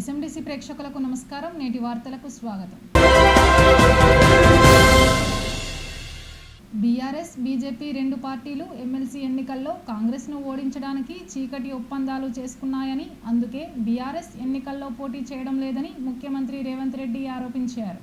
SMDC ప్రేక్షకులకు నమస్కారం. నేటి వార్తలకు స్వాగతం. బీఆర్ఎస్ బీజేపీ రెండు పార్టీలు ఎమ్మెల్సీ ఎన్నికల్లో కాంగ్రెస్ను ఓడించడానికి చీకటి ఒప్పందాలు చేసుకున్నాయని, అందుకే బీఆర్ఎస్ ఎన్నికల్లో పోటీ చేయడం లేదని ముఖ్యమంత్రి రేవంత్ రెడ్డి ఆరోపించారు.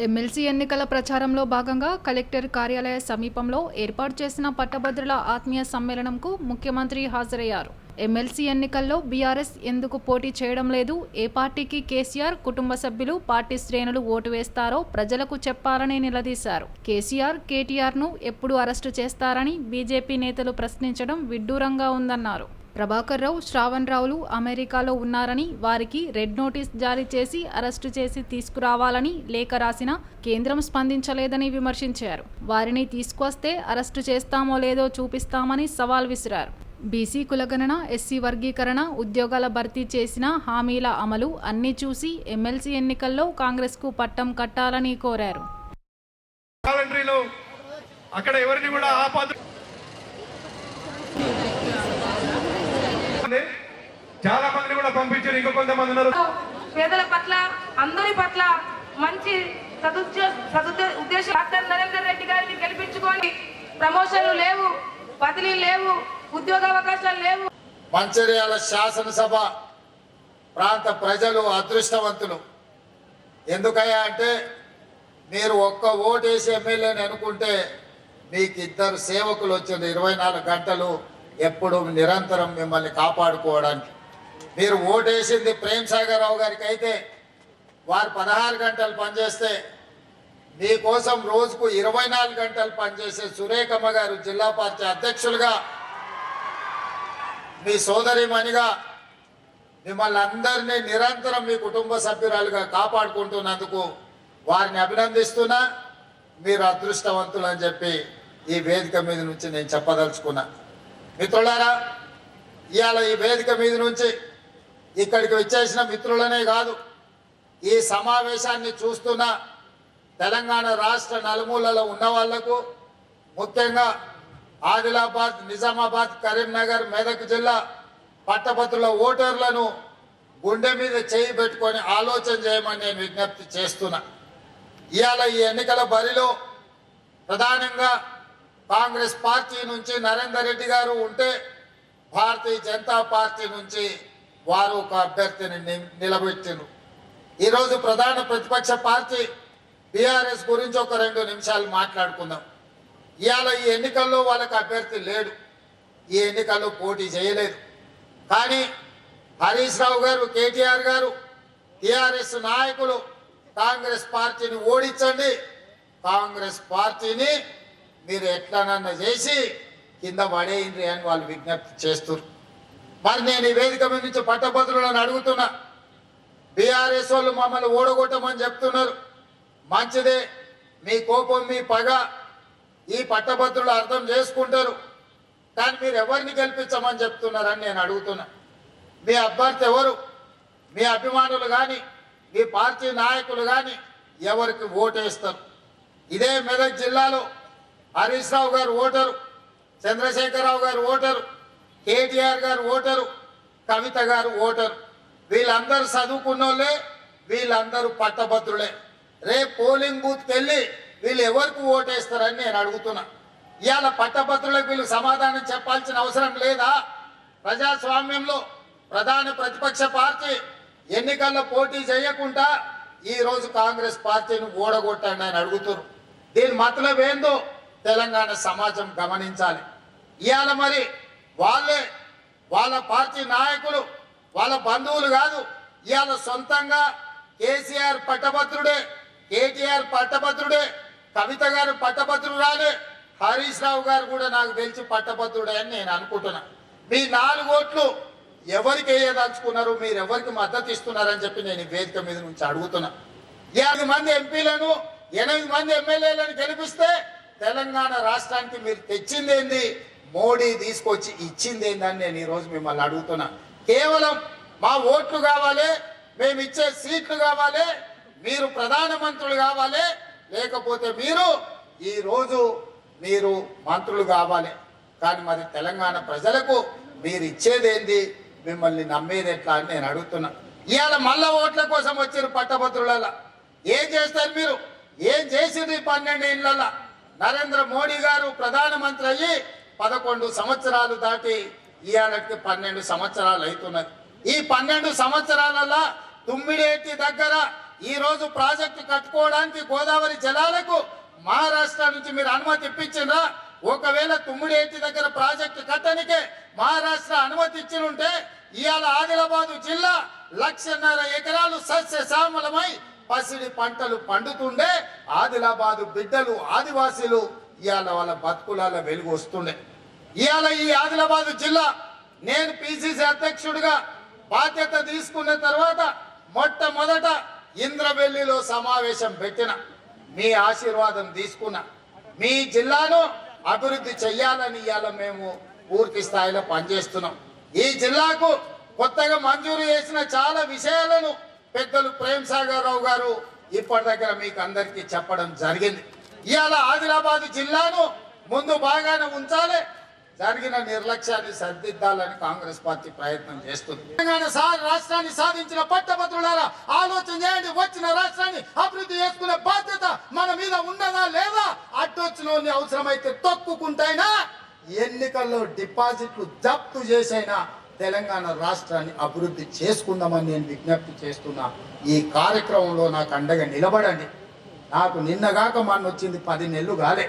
ఎమ్మెల్సీ ఎన్నికల ప్రచారంలో భాగంగా కలెక్టర్ కార్యాలయ సమీపంలో ఏర్పాటు చేసిన పట్టభద్రుల ఆత్మీయ సమ్మేళనంకు ముఖ్యమంత్రి హాజరయ్యారు. ఎమ్మెల్సీ ఎన్నికల్లో బీఆర్ఎస్ ఎందుకు పోటీ చేయడం లేదు, ఏ పార్టీకి కేసీఆర్ కుటుంబ సభ్యులు, పార్టీ శ్రేణులు ఓటు వేస్తారో ప్రజలకు చెప్పాలని నిలదీశారు. కేసీఆర్, కేటీఆర్ను ఎప్పుడు అరెస్టు చేస్తారని బీజేపీ నేతలు ప్రశ్నించడం విడ్డూరంగా ఉందన్నారు. ప్రభాకర్ రావు, శ్రావణ్ రావులు అమెరికాలో ఉన్నారని, వారికి రెడ్ నోటీస్ జారీ చేసి అరెస్టు చేసి తీసుకురావాలని లేఖ రాసినా కేంద్రం స్పందించలేదని విమర్శించారు. వారిని తీసుకొస్తే అరెస్టు చేస్తామో లేదో చూపిస్తామని సవాల్ విసిరారు. బీసీ కులగణన, ఎస్సీ వర్గీకరణ, ఉద్యోగాల భర్తీ చేసిన హామీల అమలు అన్నీ చూసి ఎమ్మెల్సీ ఎన్నికల్లో కాంగ్రెస్కు పట్టం కట్టాలని కోరారు. అక్కడ ఎవరిని కూడా చాలా మంది కూడా పంపించారు. ఇంకో కొంతమంది ఉన్నారు. పేదల పట్ల, అందరి పట్ల మంచి ఉద్దేశం. డాక్టర్ నరేందర్ రెడ్డి గారిని గెలిపించుకొని ప్రమోషన్లు లేవు, బదిలీలు లేవు, ఉద్యోగ అవకాశాలు లేవు. మంచిర్యాల శాసనసభ ప్రాంత ప్రజలు అదృష్టవంతులు. ఎందుకయ్యా అంటే మీరు ఒక్క ఓటేసి ఎమ్మెల్యేని అనుకుంటే మీకు ఇద్దరు సేవకులు వచ్చింది 24 గంటలు ఎప్పుడు నిరంతరం మిమ్మల్ని కాపాడుకోవడానికి. మీరు ఓటేసింది ప్రేమ్ సాగర్ రావు గారికి అయితే వారు 16 గంటలు పనిచేస్తే మీకోసం రోజుకు 24 గంటలు పనిచేసే సురేఖమ్మ గారు జిల్లా పార్టీ అధ్యక్షులుగా, మీ సోదరిమణిగా మిమ్మల్ని అందరినీ నిరంతరం మీ కుటుంబ సభ్యురాలుగా కాపాడుకుంటున్నందుకు వారిని అభినందిస్తున్నా. మీరు అదృష్టవంతులు అని చెప్పి ఈ వేదిక మీద నుంచి నేను చెప్పదలుచుకున్నా. మిత్రులారా, ఇవాళ ఈ వేదిక మీద నుంచి ఇక్కడికి వచ్చేసిన మిత్రులనే కాదు, ఈ సమావేశాన్ని చూస్తున్న తెలంగాణ రాష్ట్ర నలుమూలలో ఉన్న వాళ్లకు, ముఖ్యంగా ఆదిలాబాద్, నిజామాబాద్, కరీంనగర్, మెదక్ జిల్లా పట్టభద్రుల ఓటర్లను గుండె మీద చేయి పెట్టుకొని ఆలోచన చేయమని నేను విజ్ఞప్తి చేస్తున్నా. ఇవాళ ఈ ఎన్నికల బరిలో ప్రధానంగా కాంగ్రెస్ పార్టీ నుంచి నరేందర్ రెడ్డి గారు ఉంటే, భారతీయ జనతా పార్టీ నుంచి వారు ఒక అభ్యర్థిని నిలబెట్టారు. ఈరోజు ప్రధాన ప్రతిపక్ష పార్టీ బీఆర్ఎస్ గురించి ఒక 2 నిమిషాలు మాట్లాడుకుందాం. ఇవాళ ఈ ఎన్నికల్లో వాళ్ళకి అభ్యర్థి లేడు, ఈ ఎన్నికల్లో పోటీ చేయలేదు. కానీ హరీష్ రావు గారు, కేటీఆర్ గారు, టీఆర్ఎస్ నాయకులు కాంగ్రెస్ పార్టీని ఓడించండి, కాంగ్రెస్ పార్టీని మీరు ఎట్లనన్నా చేసి కింద పడేయండి అని వాళ్ళు విజ్ఞప్తి చేస్తున్నారు. మరి నేను ఈ వేదిక మీద నుంచి పట్టభద్రులను అడుగుతున్నా, బీఆర్ఎస్ వాళ్ళు మమ్మల్ని ఓడగొట్టమని చెప్తున్నారు. మంచిదే, మీ కోపం, మీ పగ ఈ పట్టభద్రులు అర్థం చేసుకుంటారు. కానీ మీరు ఎవరిని గెలిపించమని చెప్తున్నారని నేను అడుగుతున్నా. మీ అభ్యర్థి ఎవరు? మీ అభిమానులు కానీ, మీ పార్టీ నాయకులు కానీ ఎవరికి ఓటేస్తారు? ఇదే మెదక్ జిల్లాలో హరీష్ రావు గారు ఓటరు, చంద్రశేఖరరావు గారు ఓటరు, కేటీఆర్ గారు ఓటరు, కవిత గారు ఓటరు. వీళ్ళందరూ చదువుకున్నోళ్ళే, వీళ్ళందరూ పట్టభద్రులే. రేపు పోలింగ్ బూత్కి వెళ్ళి వీళ్ళు ఎవరికి ఓటేస్తారని నేను అడుగుతున్నా. ఇవాళ పట్టభద్రులకు వీళ్ళు సమాధానం చెప్పాల్సిన అవసరం లేదా? ప్రజాస్వామ్యంలో ప్రధాన ప్రతిపక్ష పార్టీ ఎన్నికల్లో పోటీ చేయకుండా ఈరోజు కాంగ్రెస్ పార్టీని ఓడగొట్టండి అని అడుగుతున్నారు. దీని మతలబ్ ఏందో తెలంగాణ సమాజం గమనించాలి. ఇవాళ మరి వాళ్ళే, వాళ్ళ పార్టీ నాయకులు, వాళ్ళ బంధువులు కాదు, ఇవాళ సొంతంగా కేసీఆర్ పట్టభద్రుడే, కేటీఆర్ పట్టభద్రుడే, కవిత గారు పట్టభద్రురాలే, హరీష్ రావు గారు కూడా నాకు తెలిసి పట్టభద్రుడే అని నేను అనుకుంటున్నా. మీ 4 ఓట్లు ఎవరికి వేయదలుచుకున్నారు, మీరు ఎవరికి మద్దతు ఇస్తున్నారని చెప్పి నేను ఈ వేదిక మీద నుంచి అడుగుతున్నా. 50 మంది ఎంపీలను, 8 మంది ఎమ్మెల్యేలను గెలిపిస్తే తెలంగాణ రాష్ట్రానికి మీరు తెచ్చిందేంది, మోడీ తీసుకొచ్చి ఇచ్చిందేందని నేను ఈరోజు మిమ్మల్ని అడుగుతున్నా. కేవలం మా ఓట్లు కావాలి, మేము ఇచ్చే సీట్లు కావాలి, మీరు ప్రధానమంత్రులు కావాలి, లేకపోతే మీరు ఈరోజు మీరు మంత్రులు కావాలి. కానీ మరి తెలంగాణ ప్రజలకు మీరు ఇచ్చేదేంది, మిమ్మల్ని నమ్మేది ఎట్లా అని నేను అడుగుతున్నా. ఇవాళ మళ్ళా ఓట్ల కోసం వచ్చారు పట్టభద్రుల. ఏం చేస్తారు మీరు? ఏం చేసింది 12 ఏళ్ళ? నరేంద్ర మోడీ గారు ప్రధానమంత్రి అయ్యి 11 సంవత్సరాలు దాటి ఇవాళకి 12 సంవత్సరాలు అవుతున్నది. ఈ 12 సంవత్సరాలలో తుమ్మిడేటి దగ్గర ఈ రోజు ప్రాజెక్టు కట్టుకోవడానికి గోదావరి జలాలకు మహారాష్ట్ర నుంచి మీరు అనుమతి ఇప్పించిండ్రా? ఒకవేళ తుమ్మిడేటి దగ్గర ప్రాజెక్టు కట్టడానికే మహారాష్ట్ర అనుమతి ఇచ్చినుంటే ఇవాళ ఆదిలాబాదు జిల్లా 1.5 ఎకరాలు సస్యశ్యామలమై పసిడి పంటలు పండుతుండే ఆదిలాబాదు బిడ్డలు ఆదివాసీలు ఇవాళ వాళ్ళ బతుకులాల వెలుగు వస్తుండే. ఇవాళ ఈ ఆదిలాబాదు జిల్లా నేను పిసిసి అధ్యక్షుడిగా బాధ్యత తీసుకున్న తర్వాత మొట్టమొదట ఇంద్రవెల్లిలో సమావేశం పెట్టిన. మీ ఆశీర్వాదం తీసుకున్న. మీ జిల్లాను అభివృద్ధి చెయ్యాలని ఇవాళ మేము పూర్తి స్థాయిలో పనిచేస్తున్నాం. ఈ జిల్లాకు కొత్తగా మంజూరు చేసిన చాలా విషయాలను పెద్దలు ప్రేమ్ సాగర్ రావు గారు ఇప్పటి దగ్గర మీకు అందరికీ చెప్పడం జరిగింది. ఇవాళ ఆదిలాబాద్ జిల్లాను ముందు బాగానే ఉంచాలి, జరిగిన నిర్లక్ష్యాన్ని సరిదిద్దాలని కాంగ్రెస్ పార్టీ ప్రయత్నం చేస్తుంది. తెలంగాణ రాష్ట్రాన్ని సాధించిన పట్టభద్రులారా ఆలోచన చేయండి. వచ్చిన రాష్ట్రాన్ని అభివృద్ధి చేసుకునే బాధ్యత మన మీద ఉన్నదా లేదా? అడ్డొచ్చిన అవసరమైతే తొక్కుకుంటైనా ఎన్నికల్లో డిపాజిట్లు జప్తు చేసైనా తెలంగాణ రాష్ట్రాన్ని అభివృద్ధి చేసుకుందామని నేను విజ్ఞప్తి చేస్తున్నా. ఈ కార్యక్రమంలో నాకు అండగా నిలబడండి. నాకు నిన్నగాక మొన్న వచ్చింది 10 నెలలు కాలే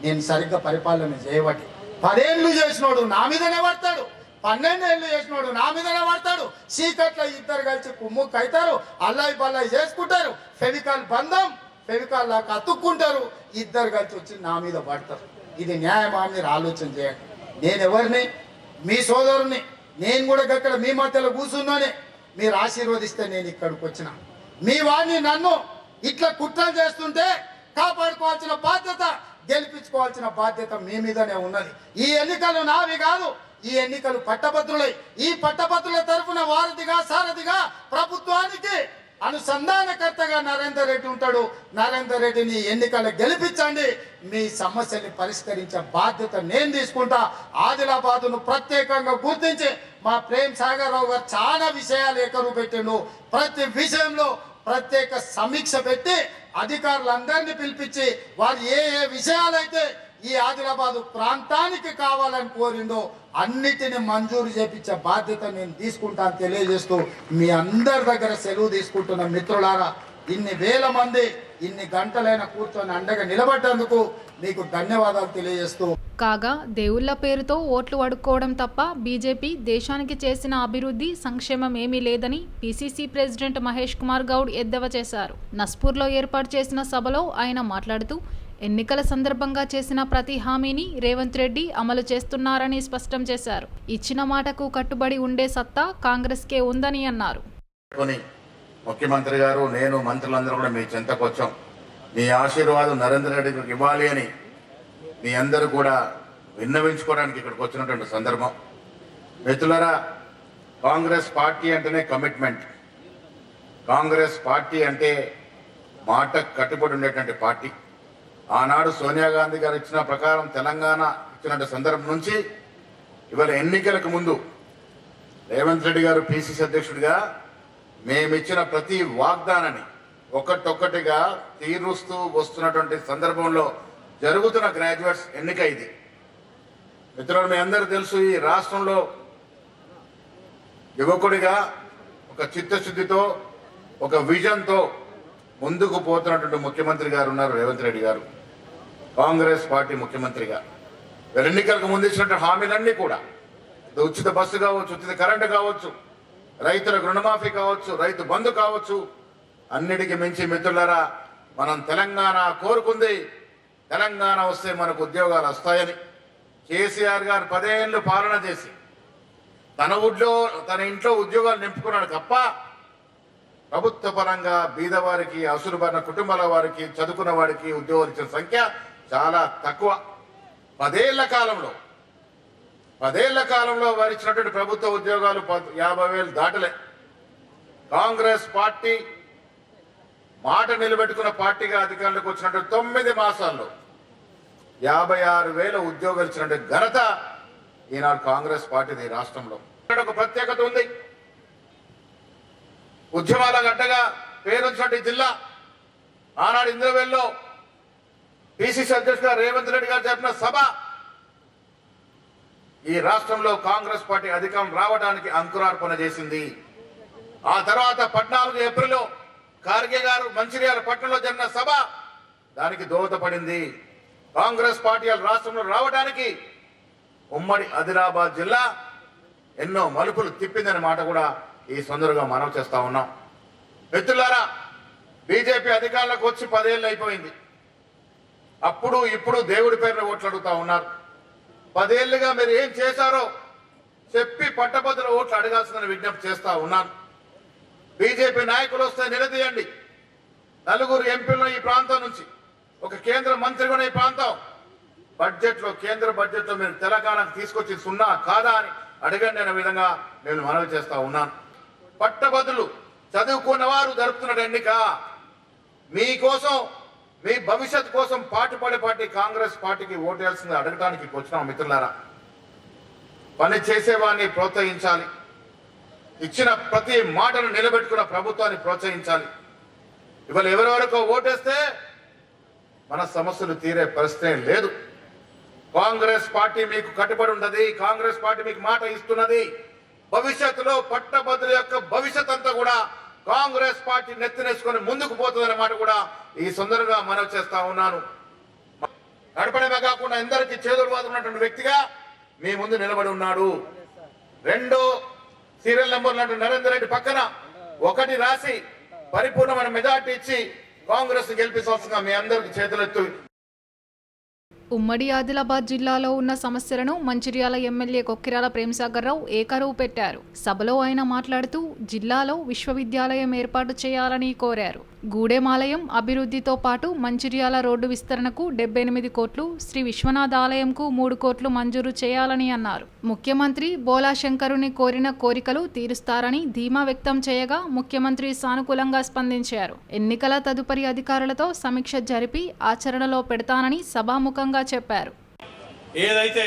నేను సరిగ్గా పరిపాలన చేయబట్టి. 10 ఏళ్ళు చేసినోడు నా మీదనే పడతాడు, 12 ఏళ్ళు చేసినోడు నా మీదనే పడతాడు. చీకట్లో ఇద్దరు కలిసి కుమ్ముక్కు అవుతారు, అల్లాయి బల్లాయి చేసుకుంటారు, ఫెవికాల్ బంధం ఫెవికాల్ లాగా అతుక్కుంటారు, ఇద్దరు కలిసి వచ్చి నా మీద పడతారు. ఇది న్యాయమా? మీరు ఆలోచన చేయండి. నేను ఎవరిని? మీ సోదరుని. నేను కూడా ఇక్కడ మీ మధ్యలో కూర్చున్నానే. మీరు ఆశీర్వదిస్తే నేను ఇక్కడికి వచ్చిన. మీ వాడిని నన్ను ఇట్లా కుట్రలు చేస్తుంటే కాపాడుకోవాల్సిన బాధ్యత, గెలిపించుకోవాల్సిన బాధ్యత మీ మీదనే ఉన్నది. ఈ ఎన్నికలు నావి కాదు, ఈ ఎన్నికలు పట్టభద్రులై. ఈ పట్టభద్రుల తరఫున వారధిగా సారథిగా ప్రభుత్వానికి అనుసంధానకర్తగా నరేందర్ రెడ్డి ఉంటాడు. నరేందర్ రెడ్డిని ఎన్నికలు గెలిపించండి. మీ సమస్యని పరిష్కరించే బాధ్యత నేను తీసుకుంటా. ఆదిలాబాదును ప్రత్యేకంగా గుర్తించి మా ప్రేమ్ సాగర్ రావు గారు చాలా విషయాలు ఏకరువు పెట్టిండు. ప్రతి విషయంలో ప్రత్యేక సమీక్ష పెట్టి అధికారులందరినీ పిలిపించి వారు ఏ ఏ విషయాలైతే ఈ ఆదిలాబాదు ప్రాంతానికి కావాలని కోరిండో అన్నిటిని మంజూరు చేపించే బాధ్యత నేను తీసుకుంటాను తెలియజేస్తూ మీ అందరి దగ్గర సెలవు తీసుకుంటున్న మిత్రులారా, ఇన్ని వేల మంది ఇన్ని గంటలైన కూర్చొని అండగా నిలబడ్డందుకు మీకు ధన్యవాదాలు తెలియజేస్తూ. కాగా దేవుళ్ల పేరుతో ఓట్లు అడుక్కోవడం తప్ప బీజేపీ దేశానికి చేసిన అభివృద్ధి సంక్షేమం ఏమీ లేదని పీసీసీ ప్రెసిడెంట్ మహేష్ కుమార్ గౌడ్ ఎద్దేవా చేశారు. నస్పూర్లో ఏర్పాటు చేసిన సభలో ఆయన మాట్లాడుతూ ఎన్నికల సందర్భంగా చేసిన ప్రతి హామీని రేవంత్ రెడ్డి అమలు చేస్తున్నారని స్పష్టం చేశారు. ఇచ్చిన మాటకు కట్టుబడి ఉండే సత్తా కాంగ్రెస్కే ఉందని అన్నారు. ముఖ్యమంత్రి గారు, నేను, మంత్రులందరూ కూడా మీ చెంతకు వచ్చాం. మీ ఆశీర్వాదం నరేంద్ర రెడ్డికి ఇవ్వాలి అని మీ అందరూ కూడా విన్నవించుకోవడానికి ఇక్కడికి వచ్చినటువంటి సందర్భం. మిత్రులారా, కాంగ్రెస్ పార్టీ అంటేనే కమిట్మెంట్. కాంగ్రెస్ పార్టీ అంటే మాట కట్టుబడి ఉండేటువంటి పార్టీ. ఆనాడు సోనియా గాంధీ గారు ఇచ్చిన ప్రకారం తెలంగాణ ఇచ్చినటువంటి సందర్భం నుంచి ఇవాళ ఎన్నికలకు ముందు రేవంత్ రెడ్డి గారు పిసిసి అధ్యక్షుడిగా మేమిచ్చిన ప్రతి వాగ్దానాన్ని ఒక్కటొక్కటిగా తీరుస్తూ వస్తున్నటువంటి సందర్భంలో జరుగుతున్న గ్రాడ్యుయేట్స్ ఎన్నిక ఇది. మిత్రులు, మీ అందరూ తెలుసు, ఈ రాష్ట్రంలో యువకుడిగా ఒక చిత్తశుద్ధితో ఒక విజన్తో ముందుకు పోతున్నటువంటి ముఖ్యమంత్రి గారు ఉన్నారు రేవంత్ రెడ్డి గారు, కాంగ్రెస్ పార్టీ ముఖ్యమంత్రిగా. ఎన్నికలకు ముందు ఇచ్చినటువంటి హామీలన్నీ కూడా, ఉచిత బస్సు కావచ్చు, ఉచిత కరెంటు కావచ్చు, రైతులకు రుణమాఫీ కావచ్చు, రైతు బంధు కావచ్చు, అన్నిటికీ మించి మిత్రులారా, మనం తెలంగాణ కోరుకుంది, తెలంగాణ వస్తే మనకు ఉద్యోగాలు వస్తాయని. కేసీఆర్ గారు 10 ఏళ్ళు పాలన చేసి తన ఇంట్లో ఉద్యోగాలు నింపుకున్నాడు తప్ప ప్రభుత్వ పరంగా బీదవారికి, అసులుబడిన కుటుంబాల వారికి, చదువుకున్న వారికి ఉద్యోగాలు ఇచ్చిన సంఖ్య చాలా తక్కువ. 10 ఏళ్ల కాలంలో వారు ఇచ్చినటువంటి ప్రభుత్వ ఉద్యోగాలు 50,000 దాటలే. కాంగ్రెస్ పార్టీ మాట నిలబెట్టుకున్న పార్టీగా అధికారంలోకి వచ్చినటువంటి 9 మాసాల్లో 56,000 ఉద్యోగాలు ఇచ్చినటువంటి ఘనత ఈనాడు కాంగ్రెస్ పార్టీది రాష్ట్రంలో. ఒక ప్రత్యేకత ఉంది. ఉద్యమాల గడ్డగా పేరొచ్చినట్టు జిల్లా. ఆనాడు ఇంద్రవెల్లో పిసిసి అధ్యక్షుడు రేవంత్ రెడ్డి గారు జరిపిన సభ ఈ రాష్ట్రంలో కాంగ్రెస్ పార్టీ అధికారం రావడానికి అంకురార్పణ చేసింది. ఆ తర్వాత 14 ఏప్రిల్లో ఖార్గే గారు మంచిర్యాల పట్టణంలో జరిగిన సభ దానికి దోహదపడింది. కాంగ్రెస్ పార్టీ రాష్ట్రంలో రావడానికి ఉమ్మడి ఆదిలాబాద్ జిల్లా ఎన్నో మలుపులు తిప్పిందనే మాట కూడా ఈ సందర్భంగా మనవి చేస్తా ఉన్నాం. మిత్రులారా, బీజేపీ అధికారంలోకి వచ్చి 10 ఏళ్ళు అయిపోయింది. అప్పుడు ఇప్పుడు దేవుడి పేరున ఓట్లు అడుగుతా ఉన్నారు. 10 ఏళ్లుగా మీరు ఏం చేశారో చెప్పి పట్టభద్రుల ఓట్లు అడగాల్సిందని విజ్ఞప్తి చేస్తా ఉన్నాను. బీజేపీ నాయకులు వస్తే నిలదీయండి. 4 ఎంపీలను ఈ ప్రాంతం నుంచి, ఒక కేంద్ర మంత్రి కూడా ఈ ప్రాంతం బడ్జెట్లో, కేంద్ర బడ్జెట్లో మీరు తెలంగాణకు తీసుకొచ్చి సున్నా కాదా అని అడగండి అనే విధంగా నేను మనవి చేస్తా ఉన్నాను. పట్టభద్రులు చదువుకున్న వారు జరుపుతున్న ఎన్నిక. మీకోసం, మీ భవిష్యత్ కోసం పాటుపడే పార్టీ కాంగ్రెస్ పార్టీకి ఓటేయాల్సింది అడగడానికి వచ్చినాం. మిత్రులారా, పని చేసేవాడిని ప్రోత్సహించాలి. ఇచ్చిన ప్రతి మాటను నిలబెట్టుకున్న ప్రభుత్వాన్ని ప్రోత్సహించాలి. ఇవాళ ఎవరెవరికో ఓటేస్తే మన సమస్యలు తీరే పరిస్థితి లేదు. కాంగ్రెస్ పార్టీ మీకు కట్టుబడి ఉన్నది. కాంగ్రెస్ పార్టీ మీకు మాట ఇస్తున్నది. భవిష్యత్తులో పట్టభద్రుల యొక్క భవిష్యత్ అంతా కూడా కాంగ్రెస్ పార్టీ నెత్తినేసుకొని ముందుకు పోతుందనే మాట కూడా ఈ సందర్భంగా మనవి చేస్తా ఉన్నాను. నడపడమే కాకుండా అందరికీ చేదురువాదం ఉన్నటువంటి వ్యక్తిగా మీ ముందు నిలబడి ఉన్నాడు. 2 సీరియల్ నెంబర్ ఉన్నటువంటి నరేందర్ రెడ్డి పక్కన 1 రాసి పరిపూర్ణమైన మెజార్టీ ఇచ్చి కాంగ్రెస్ గెలిపించాల్సిందిగా మీ అందరికి చేతులెత్తు. ఉమ్మడి ఆదిలాబాద్ జిల్లాలో ఉన్న సమస్యలను మంచిర్యాల ఎమ్మెల్యే కొక్కిరాల ప్రేమసాగర్ రావు ఏకరువు పెట్టారు. సభలో ఆయన మాట్లాడుతూ జిల్లాలో విశ్వవిద్యాలయం ఏర్పాటు చేయాలని కోరారు. గూడెమాలయం అభివృద్ధితో పాటు మంచిర్యాల రోడ్డు విస్తరణకు 78 కోట్లు, శ్రీ విశ్వనాథ ఆలయంకు 3 కోట్లు మంజూరు చేయాలని అన్నారు. ముఖ్యమంత్రి బోలా శంకరుని కోరిన కోరికలు తీరుస్తారని ధీమా వ్యక్తం చేయగా ముఖ్యమంత్రి సానుకూలంగా స్పందించారు. ఎన్నికల తదుపరి అధికారులతో సమీక్ష జరిపి ఆచరణలో పెడతానని సభాముఖంగా చెప్పారు. ఏదైతే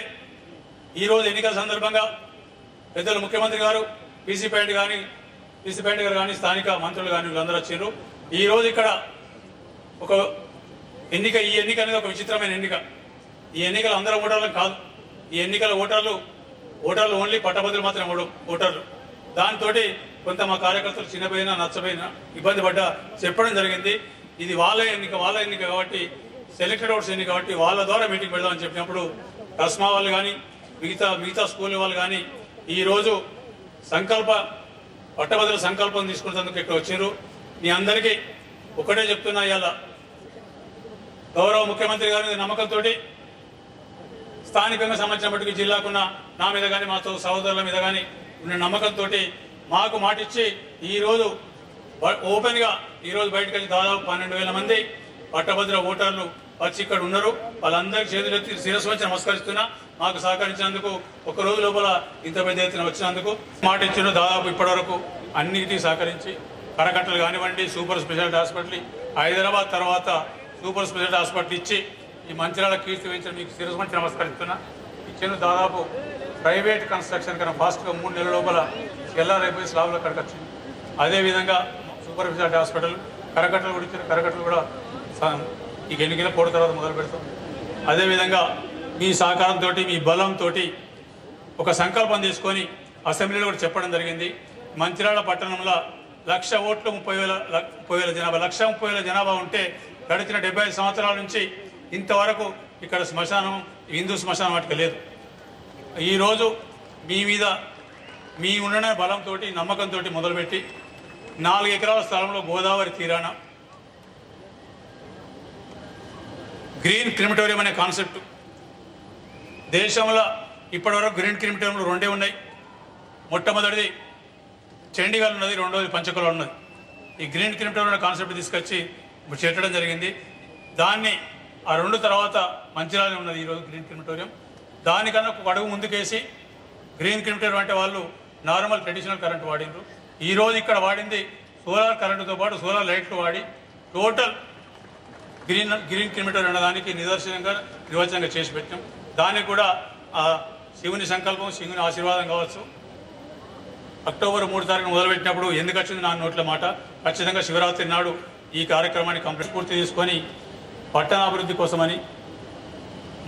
ఈరోజు ఎన్నికల సందర్భంగా పెద్దలు ముఖ్యమంత్రి గారు, పీసీ పాయింట్ గారు కానీ స్థానిక మంత్రులు కానీ వీళ్ళందరూ వచ్చారు. ఈరోజు ఇక్కడ ఒక ఎన్నిక, ఈ ఎన్నిక అనేది ఒక విచిత్రమైన ఎన్నిక. ఈ ఎన్నికలు అందరూ ఓటర్లు కాదు. ఈ ఎన్నికల ఓటర్లు ఓన్లీ పట్టభద్రులు మాత్రం ఓటర్లు. దాంతో కొంత మా కార్యకర్తలు చిన్నపోయినా నచ్చపోయినా ఇబ్బంది పడ్డా చెప్పడం జరిగింది. ఇది వాళ్ళ ఎన్నిక కాబట్టి, సెలెక్టెడ్ ఓట్స్ ఎన్నిక కాబట్టి వాళ్ళ ద్వారా మీటింగ్ పెడదామని చెప్పినప్పుడు రస్మా వాళ్ళు కానీ మిగతా స్కూల్ వాళ్ళు కానీ ఈరోజు పట్టభద్రుల సంకల్పం తీసుకున్నందుకు ఇక్కడ వచ్చారు. మీ అందరికీ ఒకటే చెప్తున్నా, ఇవాళ గౌరవ ముఖ్యమంత్రి గారి నమ్మకంతో స్థానికంగా సంబంధించిన మట్టుకు జిల్లాకున్న నా మీద కానీ మా సహోదరుల మీద కానీ ఉన్న నమ్మకంతో మాకు మాటిచ్చి ఈరోజు ఓపెన్గా ఈరోజు బయటకు వచ్చి దాదాపు 12,000 మంది పట్టభద్ర ఓటర్లు వచ్చి ఇక్కడ ఉన్నారు. వాళ్ళందరికీ చేతులెత్తి శిరస్సు వచ్చి నమస్కరిస్తున్నా. మాకు సహకరించినందుకు, ఒక రోజు లోపల ఇంత పెద్ద ఎత్తున వచ్చినందుకు మాట ఇచ్చిన. దాదాపు ఇప్పటివరకు అన్నిటికీ సహకరించి కరకట్టలు కానివ్వండి, సూపర్ స్పెషాలిటీ హాస్పిటల్ హైదరాబాద్ తర్వాత సూపర్ స్పెషాలిటీ హాస్పిటల్ ఇచ్చి ఈ మంచిర్యాల కీర్తి వేయించిన మీకు శిరస్సు వచ్చి నమస్కరిస్తున్నా. ఇచ్చిన దాదాపు ప్రైవేట్ కన్స్ట్రక్షన్ కన్నా ఫాస్ట్గా 3 నెలల లోపల ఎల్ఆర్ఐపోయి స్లాబ్లో కడకొచ్చింది. అదేవిధంగా సూపర్ స్పెషాలిటీ హాస్పిటల్ కరకట్టలు కూడా ఇచ్చిన. కరకట్టలు కూడా ఈ ఎన్నికల పోటీ తర్వాత మొదలు పెడతాం. అదేవిధంగా మీ సహకారంతో, మీ బలంతో ఒక సంకల్పం తీసుకొని అసెంబ్లీలో కూడా చెప్పడం జరిగింది. మంచిర్యాల పట్టణంలో 1,00,000 ఓట్లు 30,000 జనాభా, 1,30,000 జనాభా ఉంటే గడిచిన 75 సంవత్సరాల నుంచి ఇంతవరకు ఇక్కడ శ్మశానం, హిందూ శ్మశానం వాటికి లేదు. ఈరోజు మీ మీద మీ ఉన్న బలంతో, నమ్మకంతో మొదలుపెట్టి 4 ఎకరాల స్థలంలో గోదావరి తీరాన గ్రీన్ క్రిమిటోరియం అనే కాన్సెప్ట్ దేశంలో ఇప్పటివరకు గ్రీన్ క్రిమిటోరియంలు 2 ఉన్నాయి. మొట్టమొదటిది చండీగఢ్ ఉన్నది, రెండోది పంచకుల ఉన్నది. ఈ గ్రీన్ క్రిమిటోరియం కాన్సెప్ట్ తీసుకొచ్చి చేర్చడం జరిగింది. దాన్ని ఆ 2 తర్వాత మంచిర్యాల ఉన్నది ఈరోజు గ్రీన్ క్రిమిటోరియం. దానికన్నా ఒక అడుగు ముందుకేసి గ్రీన్ క్రిమిటోరియం అంటే వాళ్ళు నార్మల్ ట్రెడిషనల్ కరెంట్ వాడినారు. ఈరోజు ఇక్కడ వాడింది సోలార్ కరెంటుతో పాటు సోలార్ లైట్లు వాడి టోటల్ గ్రీన్ క్రిమిటోరియం అనేదానికి నిర్వచనంగా చేసి పెట్టాం. దానికి కూడా శివుని సంకల్పం, శివుని ఆశీర్వాదం కావచ్చు, అక్టోబర్ 3 తారీఖున మొదలుపెట్టినప్పుడు ఎందుకు వచ్చింది నా నోట్ల మాట, ఖచ్చితంగా శివరాత్రి నాడు ఈ కార్యక్రమాన్ని కంప్లీట్ పూర్తి తీసుకొని పట్టణాభివృద్ధి కోసమని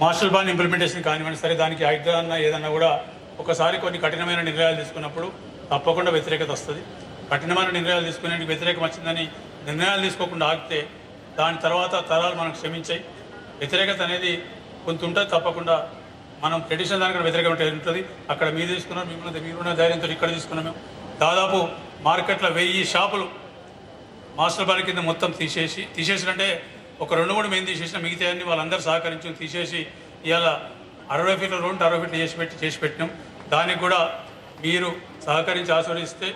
మాస్టర్ ప్లాన్ ఇంప్లిమెంటేషన్ కానివ్వండి సరే, దానికి హైడ్రా ఏదన్నా కూడా ఒకసారి కొన్ని కఠినమైన నిర్ణయాలు తీసుకున్నప్పుడు తప్పకుండా వ్యతిరేకత వస్తుంది. కఠినమైన నిర్ణయాలు తీసుకునే వ్యతిరేకం వచ్చిందని నిర్ణయాలు తీసుకోకుండా ఆగితే దాని తర్వాత తరాలు మనకు క్షమించాయి. వ్యతిరేకత అనేది కొంత ఉంటుంది, తప్పకుండా మనం ట్రెడిషనల్ దానికన్నా వ్యతిరేకం ఉంటుంది. అక్కడ మీరు తీసుకున్నారు, మీరున్న ధైర్యంతో ఇక్కడ తీసుకున్నాం. మేము దాదాపు మార్కెట్లో 1000 షాపులు మాస్టర్ ప్లాన్ కింద మొత్తం తీసేసినంటే ఒక 2-3 మేము తీసేసిన, మిగతా అన్ని వాళ్ళందరూ సహకరించి తీసేసి ఇవాళ 60 ఫీట్ల రోడ్డు 60 ఫీట్లు చేసి పెట్టినాం. దానికి కూడా మీరు సహకరించి ఆస్వాదిస్తే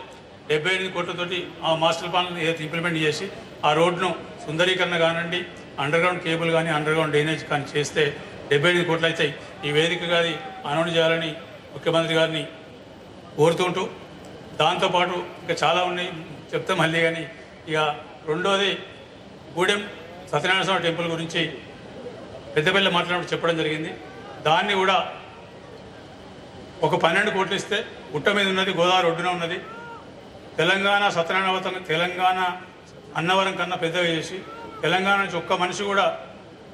78 కోట్లతోటి ఆ మాస్టర్ ప్లాన్ ఏదైతే ఇంప్లిమెంట్ చేసి ఆ రోడ్డును సుందరీకరణ కానివ్వండి, అండర్గ్రౌండ్ కేబుల్ కానీ అండర్గ్రౌండ్ డ్రైనేజ్ కానీ చేస్తే 78 కోట్లు అవుతాయి. ఈ వేదిక గారి అనౌన్స్ చేయాలని ముఖ్యమంత్రి గారిని కోరుతుంటూ, దాంతోపాటు ఇంకా చాలా ఉన్నాయి చెప్తే మళ్ళీ. కానీ ఇక రెండోది గూడెం సత్యనారాయణ స్వామి టెంపుల్ గురించి పెద్దపల్లి మాట్లాడినప్పుడు చెప్పడం జరిగింది. దాన్ని కూడా ఒక 12 కోట్లు ఇస్తే గుట్ట మీద ఉన్నది, గోదావరి ఒడ్డున ఉన్నది. తెలంగాణ సత్యనారాయణ తెలంగాణ అన్నవరం కన్నా పెద్దగా చేసి తెలంగాణ నుంచి ఒక్క మనిషి కూడా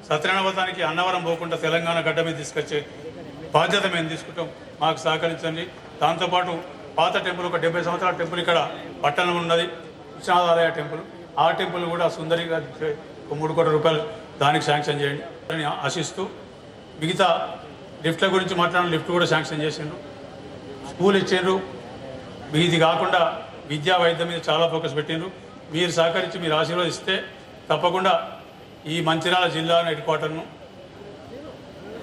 సత్యనారాయణకి అన్నవరం పోకుండా తెలంగాణ గడ్డ మీద తీసుకొచ్చే బాధ్యత మేము తీసుకుంటాం. మాకు సహకరించండి. దాంతోపాటు పాత టెంపుల్, ఒక 70 సంవత్సరాల టెంపుల్ ఇక్కడ పట్టణం ఉన్నది, విశ్వనాథాలయ టెంపుల్. ఆ టెంపుల్ కూడా సుందరిగా 3 కోట్ల రూపాయలు దానికి శాంక్షన్ చేయండి అని ఆశిస్తూ, మిగతా లిఫ్ట్ల గురించి మాట్లాడిన లిఫ్ట్ కూడా శాంక్షన్ చేసిండ్రు, స్కూల్ ఇచ్చిండ్రు. ఇది కాకుండా విద్యా వైద్యం మీద చాలా ఫోకస్ పెట్టిండ్రు. మీరు సహకరించి మీరు ఆశీర్వదిస్తే తప్పకుండా ఈ మంచిర్యాల జిల్లా హెడ్ క్వార్టర్ను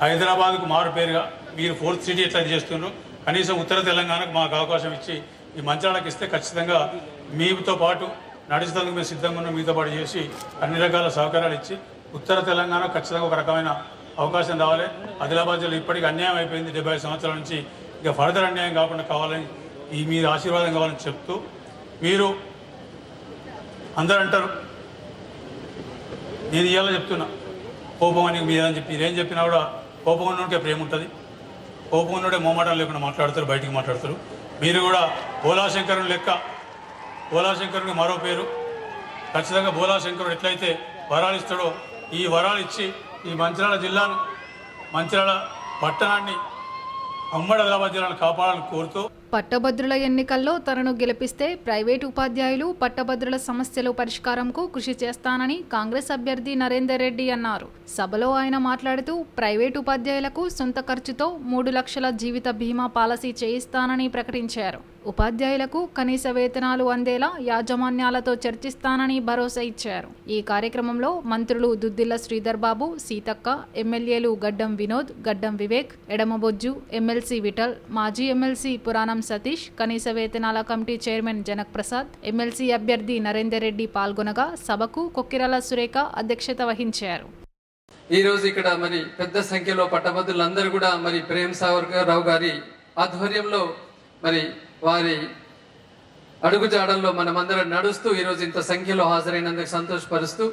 హైదరాబాద్కు మారు పేరుగా మీరు 4th సిటీ ఎట్లా చేస్తుండ్రు, కనీసం ఉత్తర తెలంగాణకు మాకు అవకాశం ఇచ్చి ఈ మంచిర్యాలకు ఇస్తే ఖచ్చితంగా మీతో పాటు నడిచేందుకు మేము సిద్ధంగా ఉన్నాం. మీతో పాటు చేసి అన్ని రకాల సహకారాలు ఇచ్చి ఉత్తర తెలంగాణ ఖచ్చితంగా ఒక రకమైన అవకాశం రావాలి. ఆదిలాబాద్ జిల్లా ఇప్పటికీ అన్యాయం అయిపోయింది 70 సంవత్సరాల నుంచి, ఇక ఫర్దర్ అన్యాయం కాకుండా కావాలని ఈ మీరు ఆశీర్వాదం కావాలని చెప్తూ, మీరు అందరూ అంటారు నేను ఇవాళ చెప్తున్నా కోపం అని మీదని చెప్పి, మీరేం చెప్పినా కూడా కోపం ఉన్నోడికే ప్రేమ ఉంటుంది, కోపం ఉన్నోడే మోమాటం లేకుండా మాట్లాడతారు, బయటికి మాట్లాడతారు. మీరు కూడా బోలాశంకరుని లెక్క, బోలాశంకరునికి మరో పేరు. ఖచ్చితంగా బోలాశంకరుడు ఎట్లయితే వరాలు ఇస్తాడో ఈ వరాలు ఇచ్చి ఈ మంచిర్యాల జిల్లాను, మంచిర్యాల పట్టణాన్ని, ఉమ్మడి ఆదిలాబాద్ జిల్లాను కాపాడాలని కోరుతూ, పట్టభద్రుల ఎన్నికల్లో తనను గెలిపిస్తే ప్రైవేటు ఉపాధ్యాయులు పట్టభద్రుల సమస్యల పరిష్కారంకు కృషి చేస్తానని కాంగ్రెస్ అభ్యర్థి నరేందర్ రెడ్డి అన్నారు. సభలో ఆయన మాట్లాడుతూ ప్రైవేటు ఉపాధ్యాయులకు సొంత ఖర్చుతో 3 లక్షల జీవిత బీమా పాలసీ చేయిస్తానని ప్రకటించారు. ఉపాధ్యాయులకు కనీస వేతనాలు అందేలా యాజమాన్యాలతో చర్చిస్తానని భరోసా ఇచ్చారు. ఈ కార్యక్రమంలో మంత్రులు దుద్దిల్ల శ్రీధర్ బాబు, సీతక్క, ఎమ్మెల్యేలు గడ్డం వినోద్, గడ్డం వివేక్, ఎడమబొజ్జు, ఎమ్మెల్సీ విఠల్, మాజీ ఎమ్మెల్సీ పురాణం సతీష్, కనీస వేతనాల committee chairman Janak Prasad, MLC అభ్యర్థి నరేందర్ రెడ్డి పాల్గొనగా సభకు కొక్కిరాల సురేఖ అధ్యక్షత వహించారు. ఈ రోజు ఇక్కడ మరి పెద్ద సంఖ్యలో పట్టభద్రులందరూ కూడా మరి ప్రేమ్ సావర్కర్ రావు గారి ఆధ్వర్యంలో మరి వారి అడుగుజాడల్లో మనమందరం నడుస్తూ ఈరోజు ఇంత సంఖ్యలో హాజరైనందుకు సంతోషపరుస్తూ,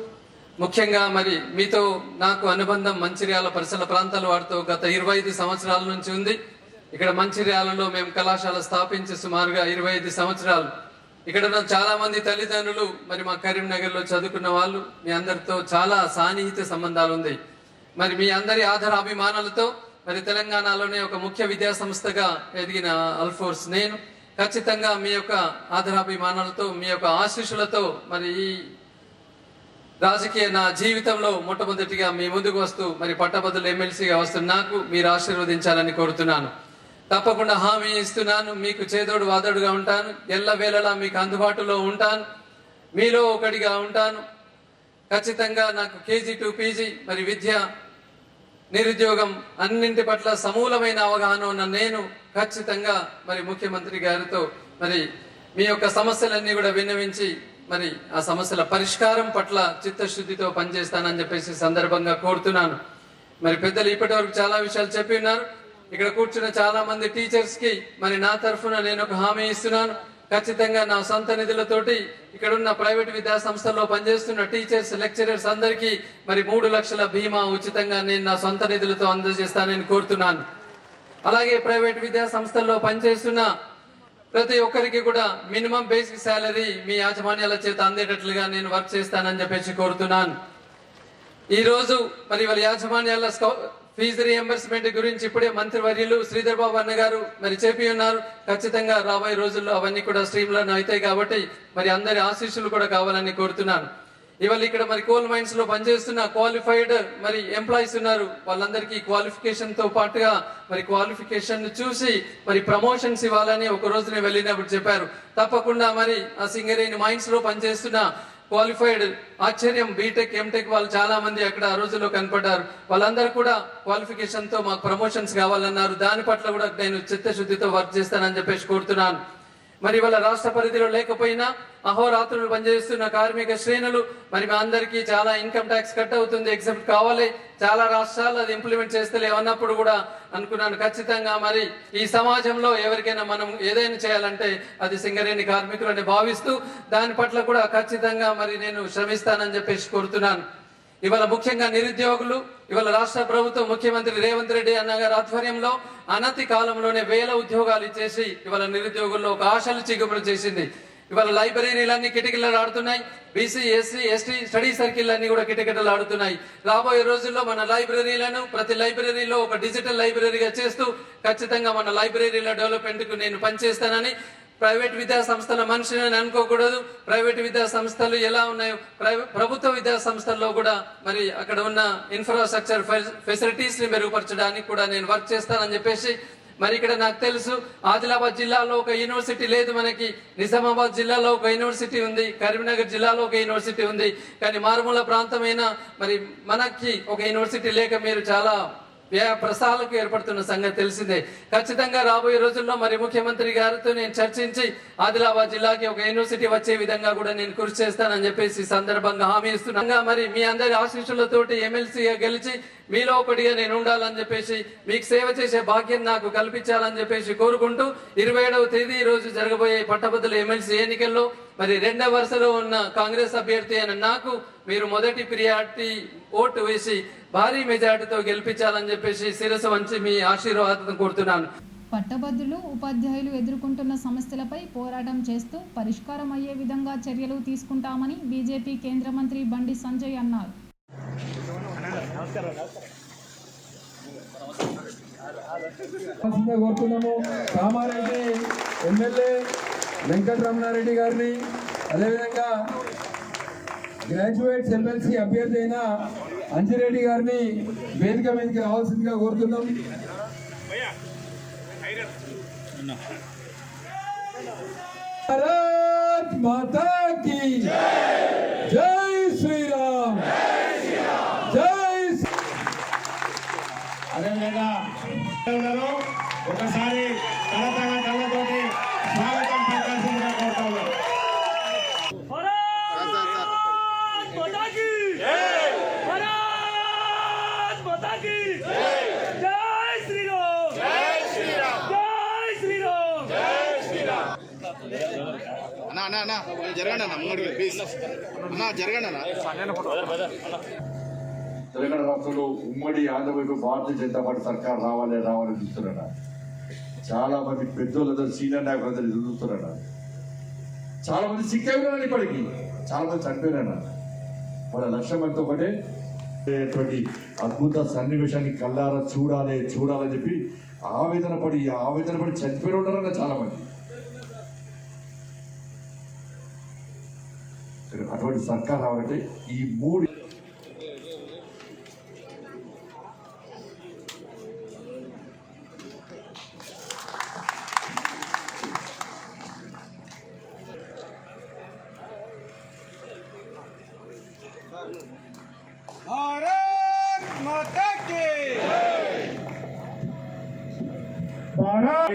ముఖ్యంగా మరి మీతో నాకు అనుబంధం మంచిర్యాల పరిసర ప్రాంతాల వారితో గత 25 సంవత్సరాల నుంచి ఉంది. ఇక్కడ మంచిర్యాలలో మేము కళాశాల స్థాపించి సుమారుగా 25 సంవత్సరాలు. ఇక్కడ ఉన్న చాలా మంది తల్లిదండ్రులు మరి మా కరీంనగర్లో చదువుకున్న వాళ్ళు, మీ అందరితో చాలా సాన్నిహిత సంబంధాలు ఉంది. మరి మీ అందరి ఆధారాభిమానాలతో మరి తెలంగాణలోనే ఒక ముఖ్య విద్యా సంస్థగా ఎదిగిన అల్ఫోర్స్ నేను ఖచ్చితంగా మీ యొక్క ఆధారాభిమానాలతో, మీ యొక్క ఆశీస్సులతో మరి ఈ రాజకీయ నా జీవితంలో మొట్టమొదటిగా మీ ముందుకు వస్తూ మరి పట్టభద్రుల ఎమ్మెల్సీగా వస్తున్న నాకు మీరు ఆశీర్వదించాలని కోరుతున్నాను. తప్పకుండా హామీ ఇస్తున్నాను, మీకు చేదోడు వాదోడుగా ఉంటాను, ఎల్లవేళలా మీకు అందుబాటులో ఉంటాను, మీలో ఒకటిగా ఉంటాను. ఖచ్చితంగా నాకు KG to PG మరి విద్య, నిరుద్యోగం అన్నింటి పట్ల సమూలమైన అవగాహన ఉన్న నేను ఖచ్చితంగా మరి ముఖ్యమంత్రి గారితో మరి మీ యొక్క సమస్యలన్నీ కూడా విన్నవించి మరి ఆ సమస్యల పరిష్కారం పట్ల చిత్తశుద్ధితో పనిచేస్తానని చెప్పేసి సందర్భంగా కోరుతున్నాను. మరి పెద్దలు ఇప్పటి వరకు చాలా విషయాలు చెప్పి ఉన్నారు. ఇక్కడ కూర్చున్న చాలా మంది టీచర్స్ కి మరి నా తరఫున నేను ఒక హామీ ఇస్తున్నాను. ఖచ్చితంగా నా సొంత నిధులతోటి ఇక్కడ ఉన్న ప్రైవేట్ విద్యా సంస్థల్లో పనిచేస్తున్న టీచర్స్, లెక్చరర్స్ అందరికీ మరి 3 లక్షల బీమా ఉచితంగా నేను నా సొంత నిధులతో అందజేస్తానని కోరుతున్నాను. అలాగే ప్రైవేట్ విద్యా సంస్థల్లో పనిచేస్తున్న ప్రతి ఒక్కరికి కూడా మినిమం బేసిక్ శాలరీ మీ యాజమాన్యాల చేత అందేటట్లుగా నేను వర్క్ చేస్తానని చెప్పేసి కోరుతున్నాను. ఈ రోజు మరి వాళ్ళ యాజమాన్యాల ఫీజు రియంబర్స్మెంట్ గురించి ఇప్పుడే మంత్రివర్యులు శ్రీధర్ బాబు అన్న గారు మరి చెప్పి ఉన్నారు. ఖచ్చితంగా రాబోయే రోజుల్లో అవన్నీ కూడా స్ట్రీమ్లను అవుతాయి కాబట్టి మరి అందరి ఆశీస్సులు కూడా కావాలని కోరుతున్నాను. ఇవాళ ఇక్కడ మరి కోల్ మైన్స్ లో పనిచేస్తున్న క్వాలిఫైడ్ మరి ఎంప్లాయీస్ ఉన్నారు. వాళ్ళందరికీ క్వాలిఫికేషన్ తో పాటుగా మరి క్వాలిఫికేషన్ చూసి మరి ప్రమోషన్స్ ఇవ్వాలని ఒక రోజు నేను వెళ్ళినప్పుడు చెప్పారు. తప్పకుండా మరి ఆ సింగరేణి మైన్స్ లో పనిచేస్తున్న క్వాలిఫైడ్ ఆశ్చర్యం బీటెక్ ఎంటెక్ వాళ్ళు చాలా మంది అక్కడ ఆ రోజుల్లో కనపడ్డారు. వాళ్ళందరూ కూడా క్వాలిఫికేషన్ తో మాకు ప్రమోషన్స్ కావాలన్నారు. దాని పట్ల కూడా నేను చిత్తశుద్ధితో వర్క్ చేస్తానని చెప్పేసి కోరుతున్నాను. మరి వాళ్ళ రాష్ట్ర పరిధిలో లేకపోయినా అహోరాత్రులు పనిచేస్తున్న కార్మిక శ్రేణులు మరి మా అందరికీ చాలా ఇన్కమ్ ట్యాక్స్ కట్ అవుతుంది, ఎగ్జామ్ట్ కావాలి, చాలా రాష్ట్రాలు అది ఇంప్లిమెంట్ చేస్తలేమన్నప్పుడు కూడా అనుకున్నాను ఖచ్చితంగా మరి ఈ సమాజంలో ఎవరికైనా మనం ఏదైనా చేయాలంటే అది సింగరేణి కార్మికులని భావిస్తూ దాని పట్ల కూడా ఖచ్చితంగా మరి నేను శ్రమిస్తానని చెప్పేసి కోరుతున్నాను. ఇవాళ ముఖ్యంగా నిరుద్యోగులు ఇవాళ రాష్ట్ర ప్రభుత్వం ముఖ్యమంత్రి రేవంత్ రెడ్డి అన్న గారి ఆధ్వర్యంలో అనతి కాలంలోనే 1000 ఉద్యోగాలు ఇచ్చేసి ఇవాళ నిరుద్యోగుల్లో ఒక ఆశలు చిగురు చేసింది. ఇవాళ లైబ్రరీలన్నీ కిటకిటలు ఆడుతున్నాయి. BC SC ST study circle అన్ని కూడా కిటకిటలు ఆడుతున్నాయి. రాబోయే రోజుల్లో మన లైబ్రరీలను ప్రతి లైబ్రరీలో ఒక డిజిటల్ లైబ్రరీగా చేస్తూ ఖచ్చితంగా మన లైబ్రరీల డెవలప్మెంట్ కు నేను పనిచేస్తానని, ప్రైవేట్ విద్యా సంస్థల మనిషిని అనుకోకూడదు. ప్రైవేట్ విద్యా సంస్థలు ఎలా ఉన్నాయో ప్రభుత్వ విద్యా సంస్థల్లో కూడా మరి అక్కడ ఉన్న ఇన్ఫ్రాస్ట్రక్చర్ ఫెసిలిటీస్ ని మెరుగుపరచడానికి కూడా నేను వర్క్ చేస్తానని చెప్పేసి మరి ఇక్కడ నాకు తెలుసు ఆదిలాబాద్ జిల్లాలో ఒక యూనివర్సిటీ లేదు, మనకి నిజామాబాద్ జిల్లాలో ఒక యూనివర్సిటీ ఉంది, కరీంనగర్ జిల్లాలో ఒక యూనివర్సిటీ ఉంది. కానీ మారుమూల ప్రాంతమైన మరి మనకి ఒక యూనివర్సిటీ లేక మీరు చాలా ప్రసారాలకు ఏర్పడుతున్న సంగతి తెలిసిందే. ఖచ్చితంగా రాబోయే రోజుల్లో మరి ముఖ్యమంత్రి గారితో నేను చర్చించి ఆదిలాబాద్ జిల్లాకి ఒక యూనివర్సిటీ వచ్చే విధంగా కూడా నేను కృషి చేస్తానని చెప్పేసి సందర్భంగా హామీ ఇస్తున్నా. మరి మీ అందరి ఆశీస్సులతోటి ఎమ్మెల్సీగా గెలిచి మీలో ఒకటిగా నేను ఉండాలని చెప్పేసి మీకు సేవ చేసే భాగ్యం నాకు కల్పించాలని చెప్పేసి కోరుకుంటూ 27వ తేదీ ఈ రోజు జరగబోయే పట్టభద్రుల ఎమ్మెల్సీ ఎన్నికల్లో మరి 2వ వరుసలో ఉన్న కాంగ్రెస్ అభ్యర్థి అయిన నాకు మీరు మొదటి ప్రియారిటీ ఓటు వేసి భారీ మెజార్టీతో గెలిపించాలని చెప్పేసి శిరస్సు వంచి మీ ఆశీర్వాదం కోరుతున్నాను. పట్టభద్రులు ఉపాధ్యాయులు ఎదుర్కొంటున్న సమస్యలపై పోరాటం చేస్తూ పరిష్కారం అయ్యే విధంగా చర్యలు తీసుకుంటామని బీజేపీ కేంద్ర మంత్రి బండి సంజయ్ అన్నారు. కోరుతున్నాము కామారెడ్డి ఎమ్మెల్యే వెంకటరమణారెడ్డి గారిని, అదేవిధంగా గ్రాడ్యుయేట్స్ ఎమ్మెల్సీ అభ్యర్థి అయిన అంజిరెడ్డి గారిని వేదిక మీదకి రావాల్సిందిగా కోరుతున్నాం. భారత్ మాతా కీ జై శ్రీరామ్, జై అదేవిధంగా ఒకసారి కళతగా కళ్ళతోటి స్వాగతం పలకాల్సిందిగా కోరుతాము. తెలంగాణ రాష్ట్రంలో ఉమ్మడి ఆంధ్రప్రదేశ్ భారతీయ జనతా పార్టీ సర్కార్ రావాలని చూస్తున్నారా? చాలా మంది పెద్దోళ్ళందరూ సీనియర్ నాయకులందరూ ఎదుగుతున్నారా? చాలా మంది సిక్కైపోయినా, ఇప్పటికి చాలా మంది చనిపోయినా. వాళ్ళ లక్ష్యం అంతా ఒకటే, అద్భుత సన్నివేశాన్ని కళ్ళారా చూడాలని చెప్పి ఆవేదన పడి చనిపోయి ఉంటారన్న చాలా మంది. అటువంటి సర్కార్ రావాలంటే ఈ 3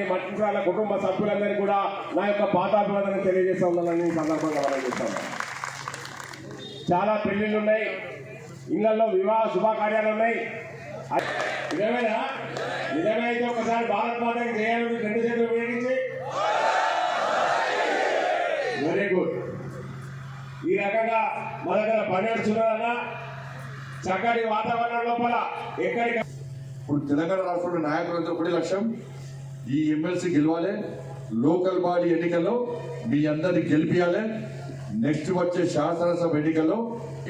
మట్టిసాల కుటుంబ సభ్యులందరికీ కూడా నా యొక్క పాతాభివాదన తెలియజేస్తా ఉన్నానని సందర్భంగా మనం చేస్తాం. చాలా పెళ్లిళ్ళు ఉన్నాయి, ఇళ్లలో వివాహ శుభకార్యాలు ఉన్నాయి. నిజమైతే ఒకసారి భారత్ మాతకి చేయాలి, 2 చేతులు ఉపయోగించి. Very good. ఈ రకంగా మన దగ్గర పనిచేస్తున్నారన్నా చక్కటి వాతావరణం లోపల ఎక్కడికి. ఇప్పుడు తెలంగాణ రాష్ట్రంలో నాయకులందరూ ఒకటి లక్ష్యం, ఈ ఎమ్మెల్సీ గెలవాలి, లోకల్ బాడీ ఎన్నికల్లో మీ అందరిని గెలిపియాలి. నెక్స్ట్ వచ్చే శాసనసభ ఎన్నికల్లో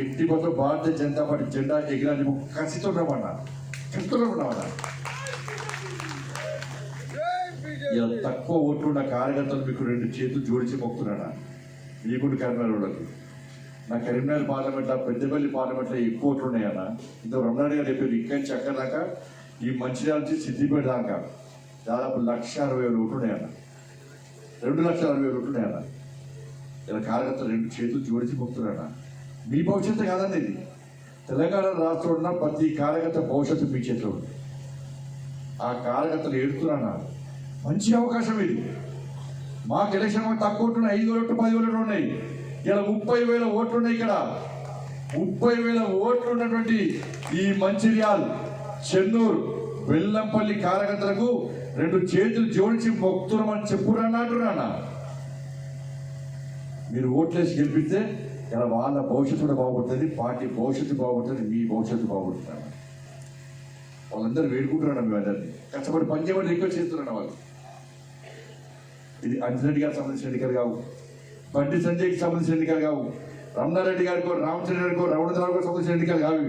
80% భారతీయ జనతా పార్టీ జెండా ఎగిరాలి. కసితున్నామన్నా. ఇలా తక్కువ ఓట్లున్న కార్యకర్తలు మీకు 2 చేతులు జోడించి మొక్కుతున్నాడా? మీకుండు కరీంనగర్కి. నా కరీంనగర్ పార్లమెంట్లో, పెద్దపల్లి పార్లమెంట్లో ఎక్కువ ఓట్లు ఉన్నాయన్న. ఇంత రమణారెడ్డి గారు చెప్పారు, ఇక్కడి నుంచి అక్కడ దాకా ఈ మంచిర్యాల నుంచి సిద్దిపేట దాకా దాదాపు 1,60,000 ఓట్లు ఉన్నాయన్న. 2,60,000 ఓట్లు ఉన్నాయన్న. ఇలా కార్యకర్తలు 2 చేతులు జోడించి మొక్కుతున్నాడా? మీ భవిష్యత్తు కాదండి ఇది. తెలంగాణ రాష్ట్రంలో ఉన్న ప్రతి కార్యకర్త భవిష్యత్తు మీ చేతిలో ఉంది. ఆ కార్యకర్తలు ఏడుతున్నా మంచి అవకాశం ఇది. మాకు ఎలక్షన్ తక్కువ ఓట్లు 5,000 ఓట్లు 10,000 ఓట్లు ఉన్నాయి. ఇలా 30,000 ఓట్లు ఉన్నాయి. ఇక్కడ 30,000 ఓట్లు ఉన్నటువంటి ఈ మంచిర్యాల్, చెన్నూరు, బెల్లంపల్లి కార్యకర్తలకు 2 చేతులు జోడించి మొక్కుతున్నామని చెప్పురన్నా. మీరు ఓట్లేసి గెలిపిస్తే ఇలా వాళ్ళ భవిష్యత్తు కూడా బాగుంటుంది, పార్టీ భవిష్యత్తు బాగుంటుంది, మీ భవిష్యత్తు బాగుంటుంది. వాళ్ళందరూ వేడుకుంటున్నాను. మీ అందరినీ కష్టపడి పనిచేయమని రిక్వెస్ట్ చేస్తున్నాను. వాళ్ళు ఇది అంజరెడ్డి గారికి సంబంధించిన ఎన్నికలు కావు, బండి సంజయ్కి సంబంధించిన ఎన్నికలు కావు, రమణారెడ్డి గారికో, రామచంద్ర గారికో, రమణరావుకు సంబంధించిన ఎన్నికలు కావు.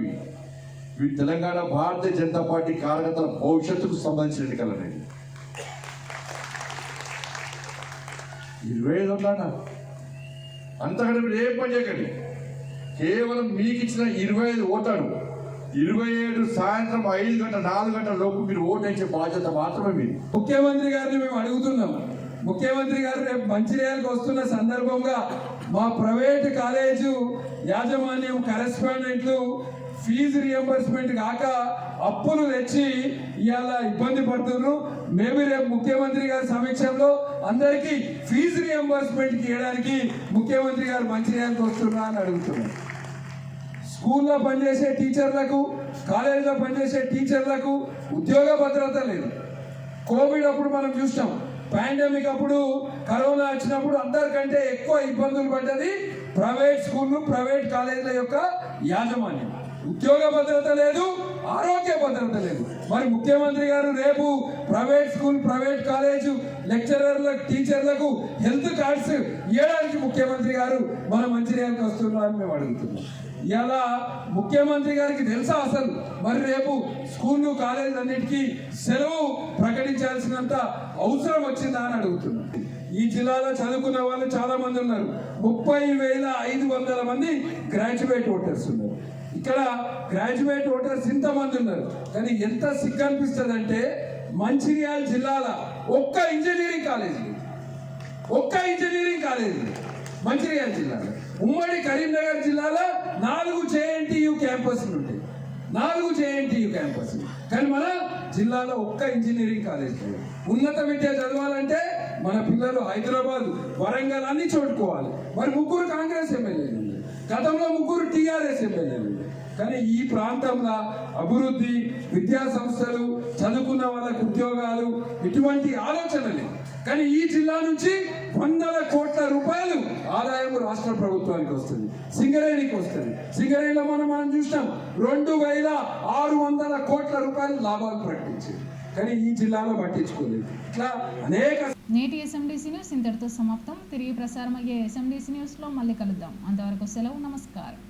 ఇవి తెలంగాణ భారతీయ జనతా పార్టీ కార్యకర్తల భవిష్యత్తుకు సంబంధించిన ఎన్నికలు అనేది. 25 ఉన్నానా అంతకంటే మీరు ఏం పని చేయకండి. కేవలం మీకు ఇచ్చిన 25 ఓటాలు 27 సాయంత్రం 5 గంటల 4 గంటల లోపు మీరు ఓటేసే బాధ్యత మాత్రమే మీరు. ముఖ్యమంత్రి గారిని మేము అడుగుతున్నాం. ముఖ్యమంత్రి గారు రేపు మంచిర్యాలకు వస్తున్న సందర్భంగా మా ప్రైవేటు కాలేజు యాజమాన్యం కరెస్పాండెంట్లు ఫీజు రియంబర్స్మెంట్ కాక అప్పులు తెచ్చి ఇవాళ ఇబ్బంది పడుతున్నారు. మేము రేపు ముఖ్యమంత్రి గారి సమీక్షంలో అందరికీ ఫీజు రియంబర్స్మెంట్ ఇవ్వడానికి ముఖ్యమంత్రి గారు మంచిర్యాలకు వస్తున్నా అని అడుగుతున్నాం. స్కూల్లో పనిచేసే టీచర్లకు, కాలేజీలో పనిచేసే టీచర్లకు ఉద్యోగ భద్రత లేదు. కోవిడ్ అప్పుడు మనం చూసాం, పాండమిక్ అప్పుడు, కరోనా వచ్చినప్పుడు అందరికంటే ఎక్కువ ఇబ్బందులు పడ్డది ప్రైవేట్ స్కూళ్ళు, ప్రైవేట్ కాలేజీల యొక్క యాజమాన్యం. ఉద్యోగ భద్రత లేదు, ఆరోగ్య భద్రత లేదు. మరి ముఖ్యమంత్రి గారు రేపు ప్రైవేట్ స్కూల్, ప్రైవేట్ కాలేజు లెక్చరర్లకు, టీచర్లకు హెల్త్ కార్డ్స్ ఇవ్వడానికి ముఖ్యమంత్రి గారు మన మంచిర్యాలకు వస్తున్నారని మేము అడుగుతున్నాం. ఇలా ముఖ్యమంత్రి గారికి తెలుసా అసలు మరి రేపు స్కూళ్ళు, కాలేజీలు అన్నిటికీ సెలవు ప్రకటించాల్సినంత అవసరం వచ్చిందా అని అడుగుతున్నాం. ఈ జిల్లాలో చదువుకున్న వాళ్ళు చాలా మంది ఉన్నారు. 30,500 మంది గ్రాడ్యుయేట్ ఓటర్స్ ఉన్నారు. ఇక్కడ గ్రాడ్యుయేట్ ఓటర్స్ ఇంతమంది ఉన్నారు. కానీ ఎంత సిగ్గు అనిపిస్తుంది అంటే మంచిర్యాల జిల్లాలో ఒక్క ఇంజనీరింగ్ కాలేజీ మంచిర్యాల జిల్లాలో. ఉమ్మడి కరీంనగర్ జిల్లాలో 4 JNTU క్యాంపస్లు ఉంటాయి, 4 JNTU క్యాంపస్లు. కానీ మన జిల్లాలో ఒక్క ఇంజనీరింగ్ కాలేజ్ లేదు. ఉన్నత విద్య చదవాలంటే మన పిల్లలు హైదరాబాద్, వరంగల్ అన్ని చోటుకోవాలి. మరి 3 కాంగ్రెస్ ఎమ్మెల్యేలు, గతంలో 3 TRS ఎమ్మెల్యేలు. కానీ ఈ ప్రాంతంలో అభివృద్ధి, విద్యా సంస్థలు, చదువుకున్న వాళ్ళకు ఉద్యోగాలు, ఇటువంటి ఆలోచన లేదు. కానీ ఈ జిల్లా నుంచి 100 కోట్ల రూపాయలు ఆదాయం రాష్ట్ర ప్రభుత్వానికి వస్తుంది, సింగరేణికి వస్తుంది. సింగరేణిలో మనం చూసినాం 2,600 కోట్ల రూపాయలు లాభాలు ప్రకటించారు. కానీ ఈ జిల్లాలో పట్టించుకోలేదు. ఇట్లా అనేక. నేటి SMDC న్యూస్ ఇంతటితో సమాప్తం. తిరిగి ప్రసారం అయ్యే SMDC న్యూస్లో మళ్ళీ కలుద్దాం. అంతవరకు సెలవు, నమస్కారం.